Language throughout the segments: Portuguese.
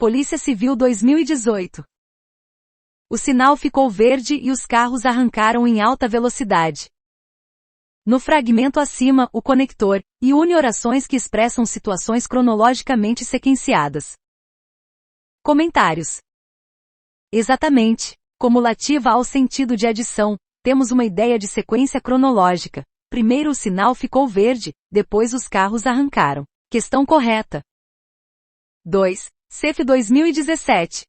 Polícia Civil 2018. O sinal ficou verde e os carros arrancaram em alta velocidade. No fragmento acima, o conector, e une orações que expressam situações cronologicamente sequenciadas. Comentários. Exatamente. Cumulativa ao sentido de adição, temos uma ideia de sequência cronológica. Primeiro o sinal ficou verde, depois os carros arrancaram. Questão correta. 2. CEF 2017.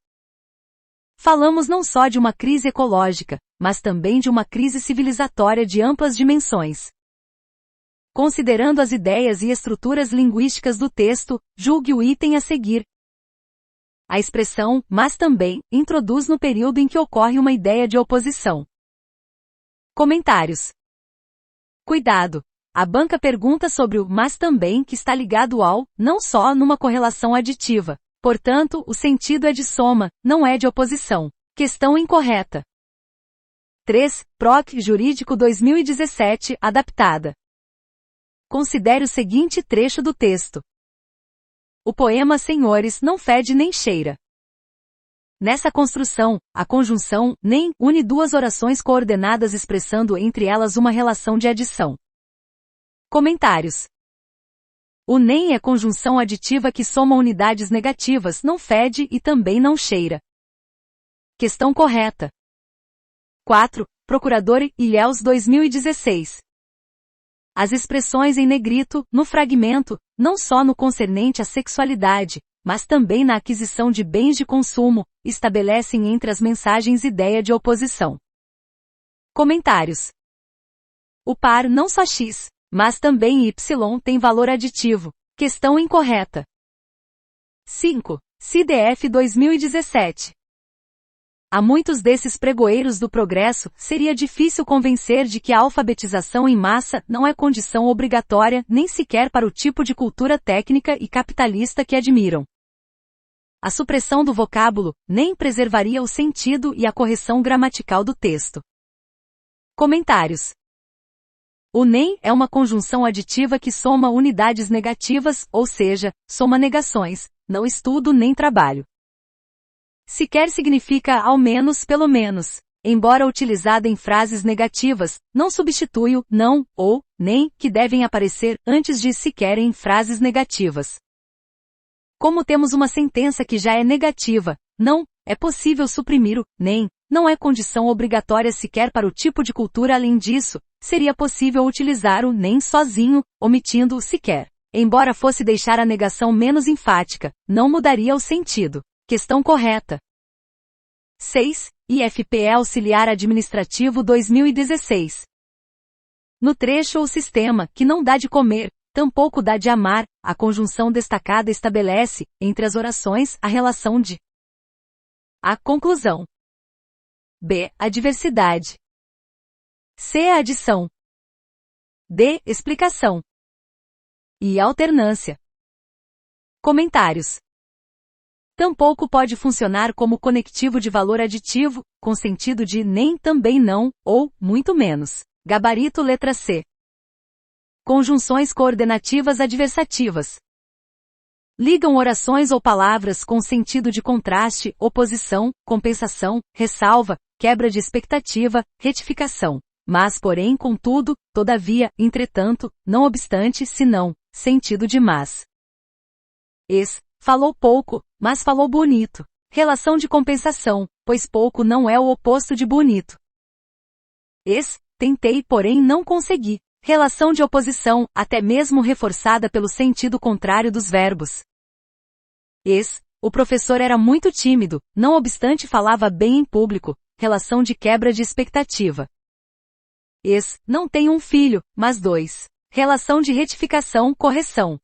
Falamos não só de uma crise ecológica, mas também de uma crise civilizatória de amplas dimensões. Considerando as ideias e estruturas linguísticas do texto, julgue o item a seguir. A expressão, mas também, introduz no período em que ocorre uma ideia de oposição. Comentários. Cuidado! A banca pergunta sobre o mas também que está ligado ao, não só numa correlação aditiva. Portanto, o sentido é de soma, não é de oposição. Questão incorreta. 3. Proc. Jurídico 2017, adaptada. Considere o seguinte trecho do texto. O poema Senhores não fede nem cheira. Nessa construção, a conjunção nem une duas orações coordenadas expressando entre elas uma relação de adição. Comentários. O nem é conjunção aditiva que soma unidades negativas, não fede e também não cheira. Questão correta. 4. Procurador Ilhéus 2016. As expressões em negrito, no fragmento, não só no concernente à sexualidade, mas também na aquisição de bens de consumo, estabelecem entre as mensagens ideia de oposição. Comentários. O par não só x, mas também y tem valor aditivo. Questão incorreta. 5. CDF 2017. A muitos desses pregoeiros do progresso, seria difícil convencer de que a alfabetização em massa não é condição obrigatória nem sequer para o tipo de cultura técnica e capitalista que admiram. A supressão do vocábulo nem preservaria o sentido e a correção gramatical do texto. Comentários. O nem é uma conjunção aditiva que soma unidades negativas, ou seja, soma negações, não estudo nem trabalho. Sequer significa ao menos pelo menos, embora utilizada em frases negativas, não substitui o não ou nem que devem aparecer antes de sequer em frases negativas. Como temos uma sentença que já é negativa, não, é possível suprimir o nem, não é condição obrigatória sequer para o tipo de cultura. Além disso, seria possível utilizar o nem sozinho, omitindo o sequer. Embora fosse deixar a negação menos enfática, não mudaria o sentido. Questão correta. 6. IFPE Auxiliar Administrativo 2016. No trecho ou sistema, que não dá de comer, tampouco dá de amar, a conjunção destacada estabelece, entre as orações, a relação de A. Conclusão. B. Adversidade. C. Adição. D. Explicação. E. Alternância. Comentários. Tampouco pode funcionar como conectivo de valor aditivo, com sentido de nem também não, ou, muito menos. Gabarito letra C. Conjunções coordenativas adversativas. Ligam orações ou palavras com sentido de contraste, oposição, compensação, ressalva, quebra de expectativa, retificação. Mas porém, contudo, todavia, entretanto, não obstante, senão, sentido de mas. Falou pouco, mas falou bonito. Relação de compensação, pois pouco não é o oposto de bonito. Tentei porém não consegui. Relação de oposição, até mesmo reforçada pelo sentido contrário dos verbos. O professor era muito tímido, não obstante falava bem em público. Relação de quebra de expectativa. Não tem um filho, mas 2. Relação de retificação, correção.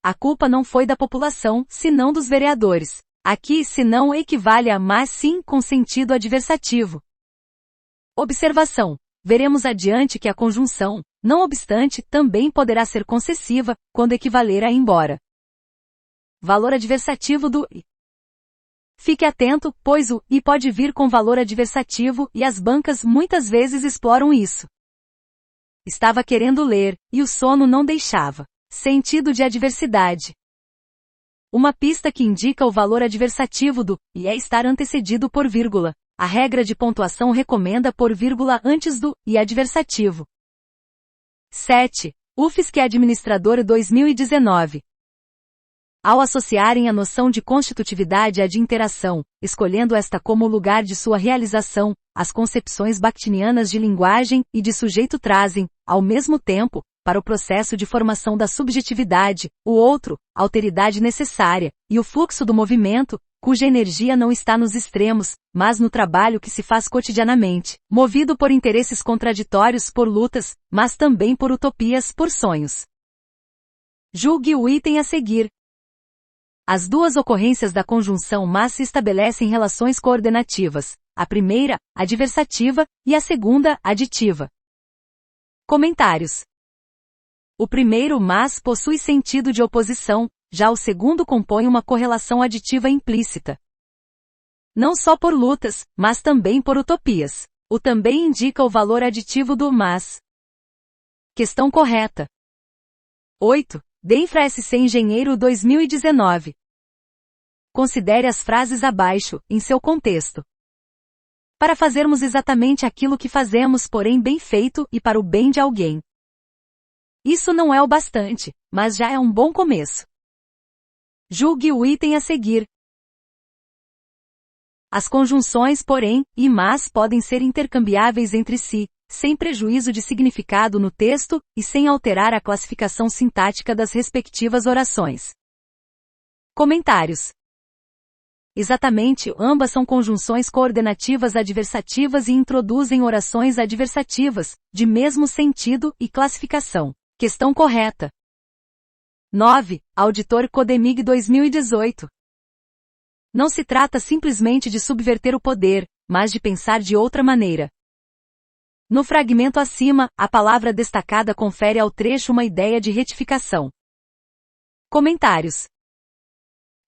A culpa não foi da população, senão dos vereadores. Aqui senão equivale a mas sim com sentido adversativo. Observação. Veremos adiante que a conjunção, não obstante, também poderá ser concessiva, quando equivaler a embora. Valor adversativo do i. Fique atento, pois o i pode vir com valor adversativo e as bancas muitas vezes exploram isso. Estava querendo ler, e o sono não deixava. Sentido de adversidade. Uma pista que indica o valor adversativo do e é estar antecedido por vírgula. A regra de pontuação recomenda pôr vírgula antes do e adversativo. 7. UFSC Administrador 2019. Ao associarem a noção de constitutividade à de interação, escolhendo esta como o lugar de sua realização, as concepções bakhtinianas de linguagem e de sujeito trazem, ao mesmo tempo, para o processo de formação da subjetividade, o outro, alteridade necessária, e o fluxo do movimento, cuja energia não está nos extremos, mas no trabalho que se faz cotidianamente, movido por interesses contraditórios, por lutas, mas também por utopias, por sonhos. Julgue o item a seguir. As duas ocorrências da conjunção mas estabelecem relações coordenativas, a primeira, adversativa, e a segunda, aditiva. Comentários. O primeiro mas possui sentido de oposição, já o segundo compõe uma correlação aditiva implícita. Não só por lutas, mas também por utopias. O também indica o valor aditivo do mas. Questão correta. 8. Denfra SC Engenheiro 2019. Considere as frases abaixo, em seu contexto. Para fazermos exatamente aquilo que fazemos, porém bem feito e para o bem de alguém. Isso não é o bastante, mas já é um bom começo. Julgue o item a seguir. As conjunções porém e mas podem ser intercambiáveis entre si, sem prejuízo de significado no texto e sem alterar a classificação sintática das respectivas orações. Comentários. Exatamente, ambas são conjunções coordenativas adversativas e introduzem orações adversativas, de mesmo sentido e classificação. Questão correta. 9. Auditor Codemig 2018. Não se trata simplesmente de subverter o poder, mas de pensar de outra maneira. No fragmento acima, a palavra destacada confere ao trecho uma ideia de retificação. Comentários.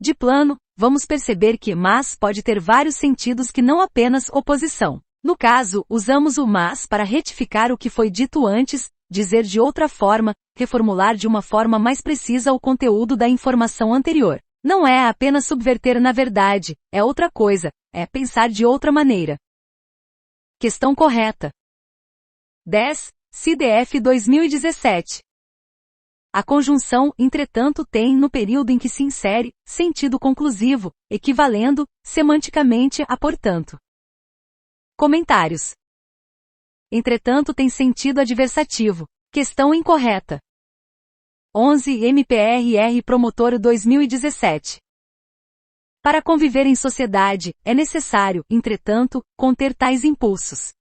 De plano, vamos perceber que mas pode ter vários sentidos que não apenas oposição. No caso, usamos o mas para retificar o que foi dito antes, dizer de outra forma, reformular de uma forma mais precisa o conteúdo da informação anterior. Não é apenas subverter na verdade, é outra coisa, é pensar de outra maneira. Questão correta. 10. CDF 2017. A conjunção, entretanto, tem, no período em que se insere, sentido conclusivo, equivalendo, semanticamente, a portanto. Comentários. Entretanto tem sentido adversativo. Questão incorreta. 11 MPRR Promotor 2017. Para conviver em sociedade, é necessário, entretanto, conter tais impulsos.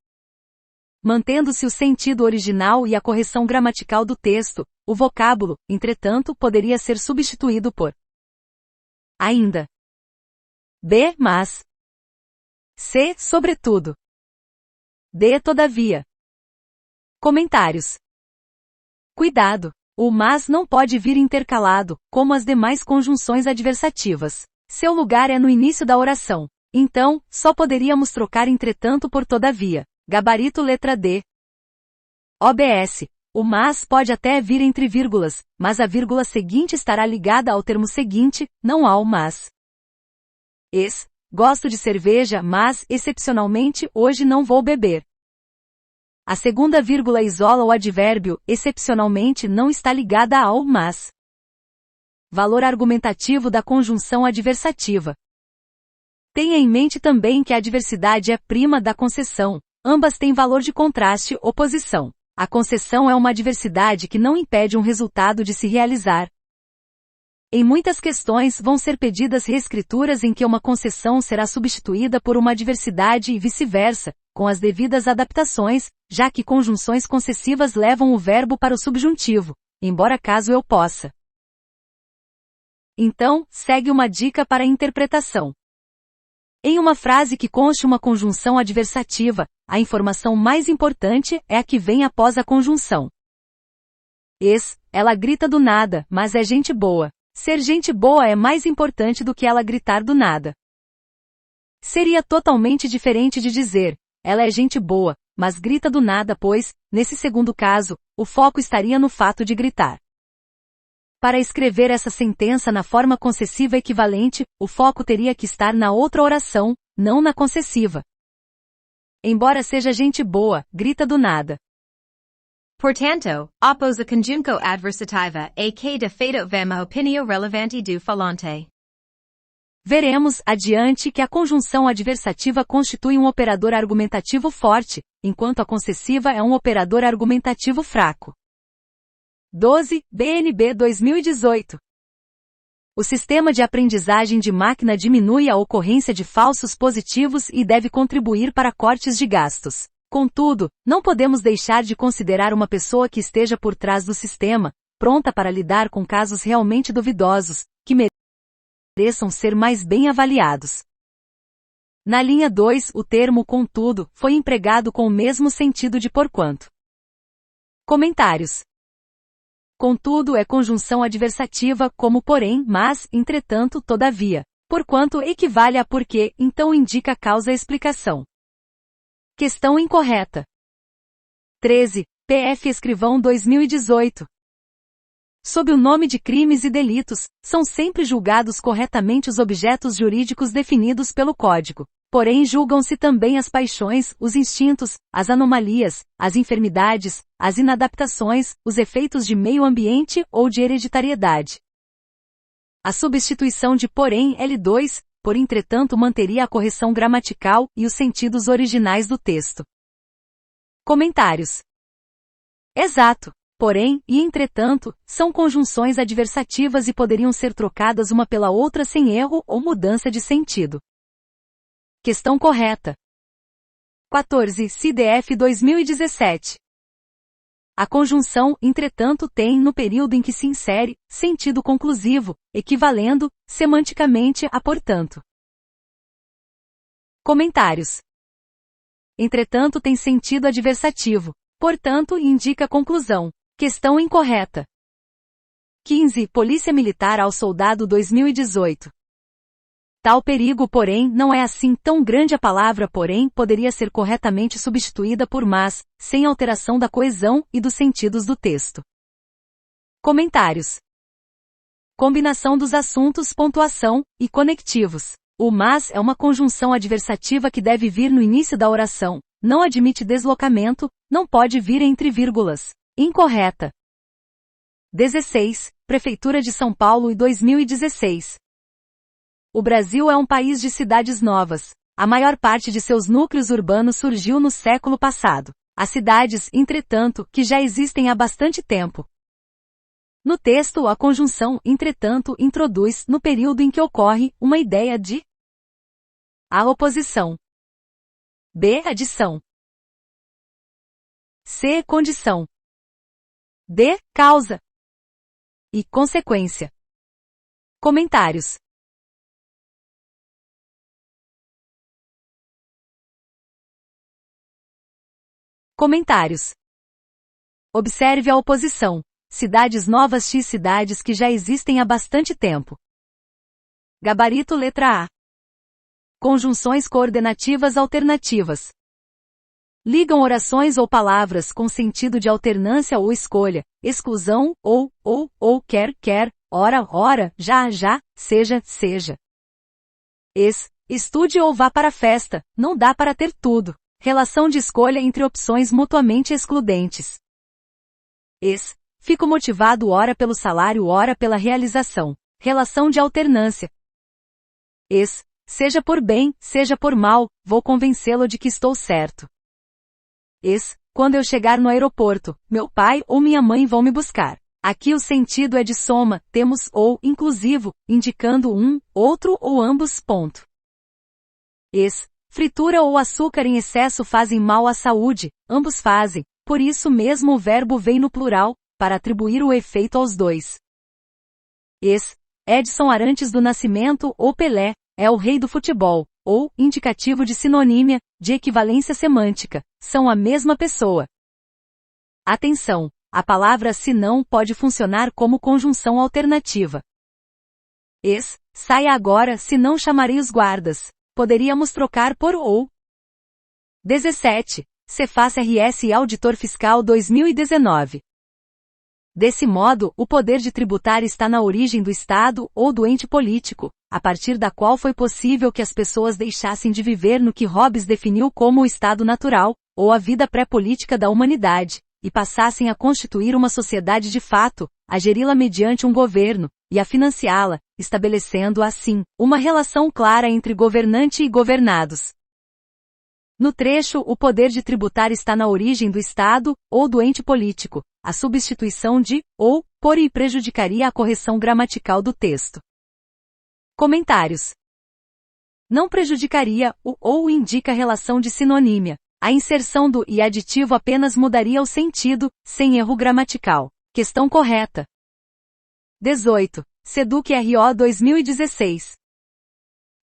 Mantendo-se o sentido original e a correção gramatical do texto, o vocábulo, entretanto, poderia ser substituído por ainda. B, mas. C, sobretudo. D, todavia. Comentários. Cuidado! O mas não pode vir intercalado, como as demais conjunções adversativas. Seu lugar é no início da oração. Então, só poderíamos trocar entretanto por todavia. Gabarito letra D. OBS. O mas pode até vir entre vírgulas, mas a vírgula seguinte estará ligada ao termo seguinte, não ao mas. Gosto de cerveja, mas, excepcionalmente, hoje não vou beber. A segunda vírgula isola o advérbio, excepcionalmente não está ligada ao mas. Valor argumentativo da conjunção adversativa. Tenha em mente também que a adversidade é prima da concessão. Ambas têm valor de contraste, oposição. A concessão é uma adversidade que não impede um resultado de se realizar. Em muitas questões vão ser pedidas reescrituras em que uma concessão será substituída por uma adversidade e vice-versa, com as devidas adaptações, já que conjunções concessivas levam o verbo para o subjuntivo, embora caso eu possa. Então, segue uma dica para a interpretação. Em uma frase que conste uma conjunção adversativa, a informação mais importante é a que vem após a conjunção. Ela grita do nada, mas é gente boa. Ser gente boa é mais importante do que ela gritar do nada. Seria totalmente diferente de dizer, ela é gente boa, mas grita do nada, pois, nesse segundo caso, o foco estaria no fato de gritar. Para escrever essa sentença na forma concessiva equivalente, o foco teria que estar na outra oração, não na concessiva. Embora seja gente boa, grita do nada. Portanto, opos a conjunco adversativa a que de fato vemo opinio relevante do falante. Veremos, adiante, que a conjunção adversativa constitui um operador argumentativo forte, enquanto a concessiva é um operador argumentativo fraco. 12, BNB 2018. O sistema de aprendizagem de máquina diminui a ocorrência de falsos positivos e deve contribuir para cortes de gastos. Contudo, não podemos deixar de considerar uma pessoa que esteja por trás do sistema, pronta para lidar com casos realmente duvidosos, que mereçam ser mais bem avaliados. Na linha 2, o termo contudo foi empregado com o mesmo sentido de porquanto. Comentários. Contudo é conjunção adversativa como porém, mas, entretanto, todavia. Porquanto equivale a porque, então indica causa-explicação. Questão incorreta. 13. PF Escrivão 2018. Sob o nome de crimes e delitos, são sempre julgados corretamente os objetos jurídicos definidos pelo Código. Porém julgam-se também as paixões, os instintos, as anomalias, as enfermidades, as inadaptações, os efeitos de meio ambiente ou de hereditariedade. A substituição de porém L2, por entretanto manteria a correção gramatical e os sentidos originais do texto. Comentários. Exato. Porém, e entretanto, são conjunções adversativas e poderiam ser trocadas uma pela outra sem erro ou mudança de sentido. Questão correta. 14. CDF 2017. A conjunção, entretanto, tem, no período em que se insere, sentido conclusivo, equivalendo, semanticamente, a portanto. Comentários. Entretanto tem sentido adversativo, portanto indica conclusão. Questão incorreta. 15. Polícia Militar ao Soldado 2018. Tal perigo, porém, não é assim tão grande. A palavra porém poderia ser corretamente substituída por mas, sem alteração da coesão e dos sentidos do texto. Comentários. Combinação dos assuntos, pontuação e conectivos. O mas é uma conjunção adversativa que deve vir no início da oração, não admite deslocamento, não pode vir entre vírgulas. Incorreta. 16. Prefeitura de São Paulo e 2016. O Brasil é um país de cidades novas. A maior parte de seus núcleos urbanos surgiu no século passado. Há cidades, entretanto, que já existem há bastante tempo. No texto, a conjunção, entretanto, introduz, no período em que ocorre, uma ideia de A. Oposição. B. Adição. C. Condição. D. Causa. E consequência. Comentários. Comentários. Observe a oposição. Cidades novas x cidades que já existem há bastante tempo. Gabarito letra A. Conjunções coordenativas alternativas. Ligam orações ou palavras com sentido de alternância ou escolha, exclusão, ou, quer, ora, já, seja. Estude ou vá para a festa, não dá para ter tudo. Relação de escolha entre opções mutuamente excludentes. Fico motivado ora pelo salário ora pela realização. Relação de alternância. Seja por bem, seja por mal, vou convencê-lo de que estou certo. Quando eu chegar no aeroporto, meu pai ou minha mãe vão me buscar. Aqui o sentido é de soma, temos ou inclusivo, indicando um, outro ou ambos, ponto. Fritura ou açúcar em excesso fazem mal à saúde, ambos fazem, por isso mesmo o verbo vem no plural, para atribuir o efeito aos dois. Edson Arantes do Nascimento ou Pelé, é o rei do futebol, ou, indicativo de sinonímia, de equivalência semântica, são a mesma pessoa. Atenção! A palavra se não pode funcionar como conjunção alternativa. Saia agora, senão chamarei os guardas. Poderíamos trocar por ou. 17. Cefaz RS e Auditor Fiscal 2019. Desse modo, o poder de tributar está na origem do Estado ou do ente político, a partir da qual foi possível que as pessoas deixassem de viver no que Hobbes definiu como o estado natural, ou a vida pré-política da humanidade, e passassem a constituir uma sociedade de fato, a geri-la mediante um governo, e a financiá-la, estabelecendo, assim, uma relação clara entre governante e governados. No trecho, o poder de tributar está na origem do Estado, ou do ente político. A substituição de, ou, por e prejudicaria a correção gramatical do texto. Comentários. Não prejudicaria, o ou indica relação de sinonímia. A inserção do e aditivo apenas mudaria o sentido, sem erro gramatical. Questão correta. 18. Seduc RO 2016.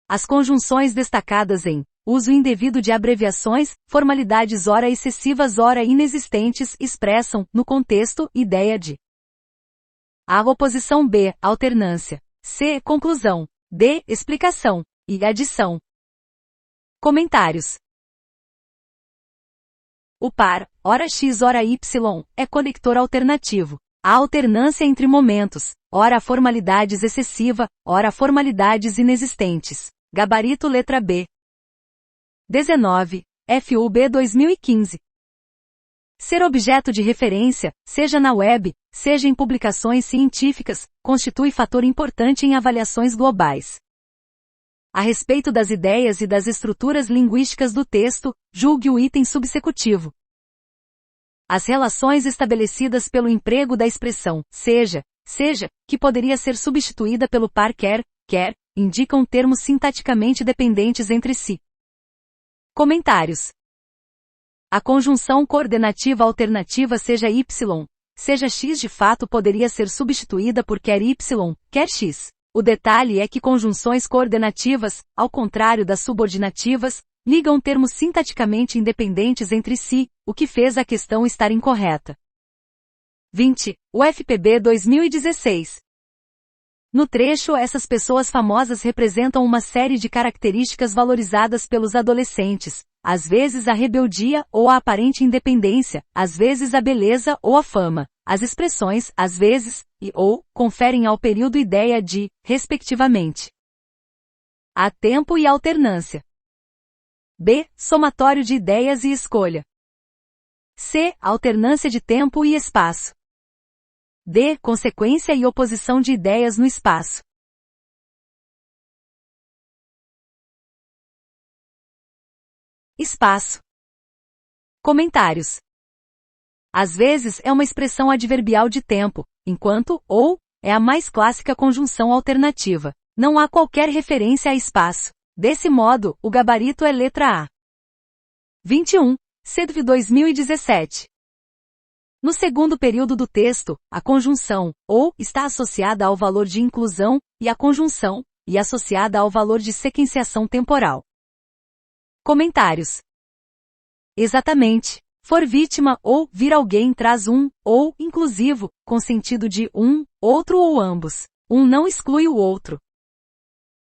As conjunções destacadas em uso indevido de abreviações, formalidades ora excessivas ora inexistentes expressam, no contexto, ideia de A. Oposição B. Alternância. C. Conclusão. D. Explicação. E adição. Comentários. O par, ora x ora y, é conector alternativo. A alternância entre momentos, ora formalidades excessiva, ora formalidades inexistentes. Gabarito letra B. 19. FUB 2015. Ser objeto de referência, seja na web, seja em publicações científicas, constitui fator importante em avaliações globais. A respeito das ideias e das estruturas linguísticas do texto, julgue o item subsecutivo. As relações estabelecidas pelo emprego da expressão seja, que poderia ser substituída pelo par quer, indicam termos sintaticamente dependentes entre si. Comentários. A conjunção coordenativa alternativa seja y, seja x de fato poderia ser substituída por quer y, quer x. O detalhe é que conjunções coordenativas, ao contrário das subordinativas, ligam termos sintaticamente independentes entre si, o que fez a questão estar incorreta. 20. UFPB 2016. No trecho, essas pessoas famosas representam uma série de características valorizadas pelos adolescentes, às vezes a rebeldia ou a aparente independência, às vezes a beleza ou a fama. As expressões, às vezes, e ou, conferem ao período ideia de, respectivamente. A. Tempo e alternância. B. Somatório de ideias e escolha. C. Alternância de tempo e espaço. D. Consequência e oposição de ideias no espaço. Espaço. Comentários. Às vezes é uma expressão adverbial de tempo, enquanto, ou, é a mais clássica conjunção alternativa. Não há qualquer referência a espaço. Desse modo, o gabarito é letra A. 21. CEDV 2017. No segundo período do texto, a conjunção, ou, está associada ao valor de inclusão, e a conjunção, e associada ao valor de sequenciação temporal. Comentários. Exatamente. For vítima ou vir alguém traz um, ou, inclusivo, com sentido de um, outro ou ambos. Um não exclui o outro.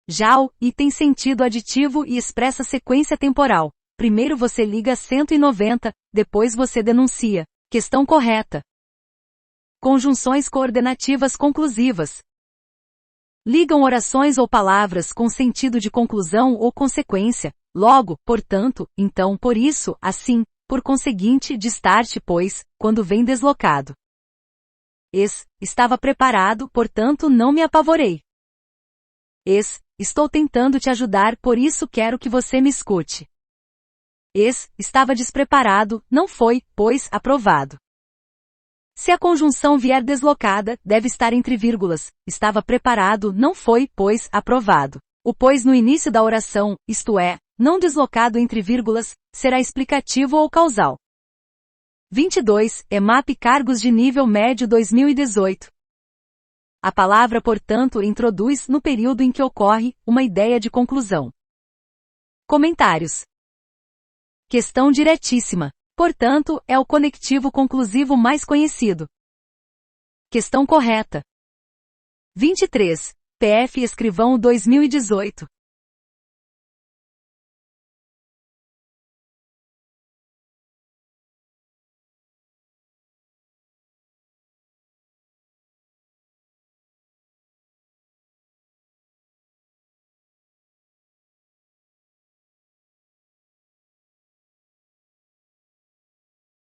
Já o, e tem sentido aditivo e expressa sequência temporal. Primeiro você liga 190, depois você denuncia. Questão correta. Conjunções coordenativas conclusivas. Ligam orações ou palavras com sentido de conclusão ou consequência. Logo, portanto, então, por isso, assim, por conseguinte, de start, pois, quando vem deslocado. Estava preparado, portanto não me apavorei. Estou tentando te ajudar, por isso quero que você me escute. Estava despreparado, não foi, pois, aprovado. Se a conjunção vier deslocada, deve estar entre vírgulas. Estava preparado, não foi, pois, aprovado. O pois no início da oração, isto é, não deslocado entre vírgulas, será explicativo ou causal. 22. EMAP Cargos de Nível Médio 2018. A palavra, portanto, introduz, no período em que ocorre, uma ideia de conclusão. Comentários. Questão diretíssima. Portanto, é o conectivo conclusivo mais conhecido. Questão correta. 23. PF Escrivão 2018.